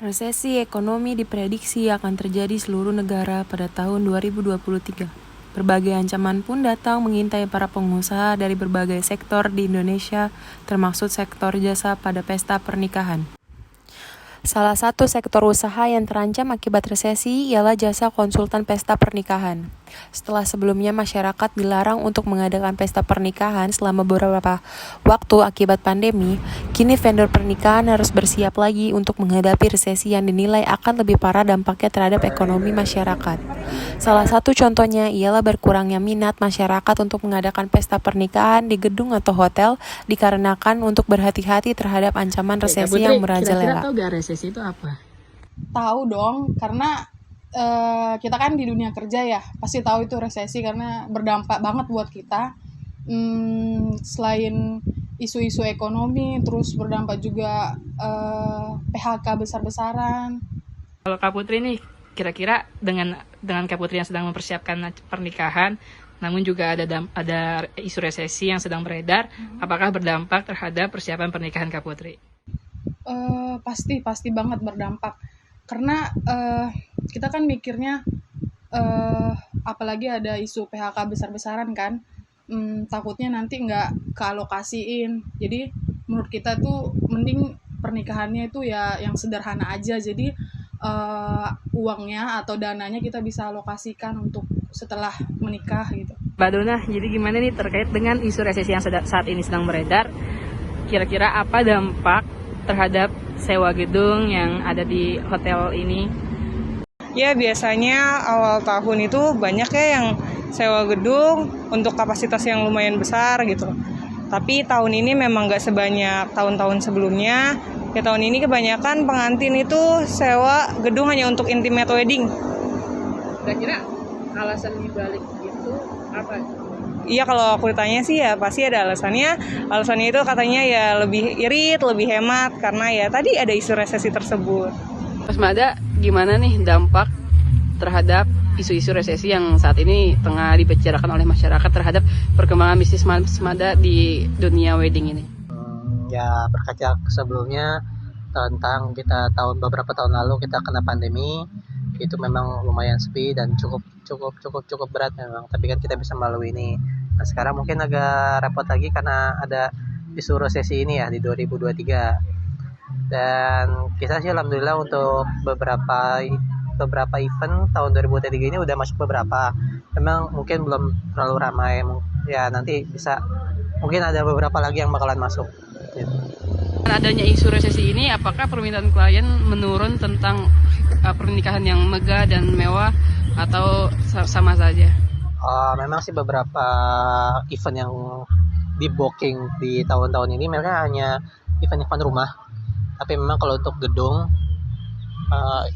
Resesi ekonomi diprediksi akan terjadi seluruh negara pada tahun 2023. Berbagai ancaman pun datang mengintai para pengusaha dari berbagai sektor di Indonesia, termasuk sektor jasa pada pesta pernikahan. Salah satu sektor usaha yang terancam akibat resesi ialah jasa konsultan pesta pernikahan. Setelah sebelumnya masyarakat dilarang untuk mengadakan pesta pernikahan selama beberapa waktu akibat pandemi, kini vendor pernikahan harus bersiap lagi untuk menghadapi resesi yang dinilai akan lebih parah dampaknya terhadap ekonomi masyarakat. Salah satu contohnya ialah berkurangnya minat masyarakat untuk mengadakan pesta pernikahan di gedung atau hotel dikarenakan untuk berhati-hati terhadap ancaman resesi yang merajalela. Kira-kira tahu gak resesi itu apa? Tahu dong, karena kita kan di dunia kerja ya, pasti tahu itu resesi karena berdampak banget buat kita. Selain isu-isu ekonomi, terus berdampak juga PHK besar-besaran. Kalau Kak Putri nih, kira-kira dengan Kak Putri yang sedang mempersiapkan pernikahan, namun juga ada isu resesi yang sedang beredar, apakah berdampak terhadap persiapan pernikahan Kak Putri? Pasti banget berdampak, karena kita kan mikirnya apalagi ada isu PHK besar-besaran kan, takutnya nanti nggak kealokasiin. Jadi menurut kita tuh mending pernikahannya itu ya yang sederhana aja, jadi uangnya atau dananya kita bisa alokasikan untuk setelah menikah gitu. Mbak Dona, jadi gimana nih terkait dengan isu resesi yang saat ini sedang beredar? Kira-kira apa dampak terhadap sewa gedung yang ada di hotel ini? Ya, biasanya awal tahun itu banyak ya yang sewa gedung untuk kapasitas yang lumayan besar gitu. Tapi tahun ini memang nggak sebanyak tahun-tahun sebelumnya. Ya, tahun ini kebanyakan pengantin itu sewa gedung hanya untuk intimate wedding. Kira-kira alasan dibalik itu apa? Iya, kalau aku ditanya sih ya pasti ada alasannya. Alasannya itu katanya ya lebih irit, lebih hemat karena ya tadi ada isu resesi tersebut. Mas Mada, gimana nih dampak terhadap isu-isu resesi yang saat ini tengah dibicarakan oleh masyarakat terhadap perkembangan bisnis Mas Mada di dunia wedding ini? Ya, berkaca sebelumnya tentang beberapa tahun lalu kita kena pandemi, itu memang lumayan sepi dan cukup berat memang, tapi kan kita bisa melalui ini. Nah, sekarang mungkin agak repot lagi karena ada isu resesi ini ya di 2023. Dan kita sih alhamdulillah untuk beberapa event tahun 2023 ini udah masuk beberapa. Memang mungkin belum terlalu ramai, ya nanti bisa mungkin ada beberapa lagi yang bakalan masuk. Dengan adanya isu resesi ini, apakah permintaan klien menurun tentang pernikahan yang megah dan mewah atau sama saja? Memang sih beberapa event yang di booking di tahun-tahun ini mereka hanya event-event rumah. Tapi memang kalau untuk gedung,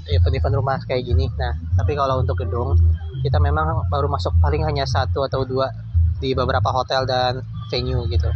event-event rumah kayak gini. Nah, tapi kalau untuk gedung, kita memang baru masuk paling hanya 1 atau 2 di beberapa hotel dan venue gitu.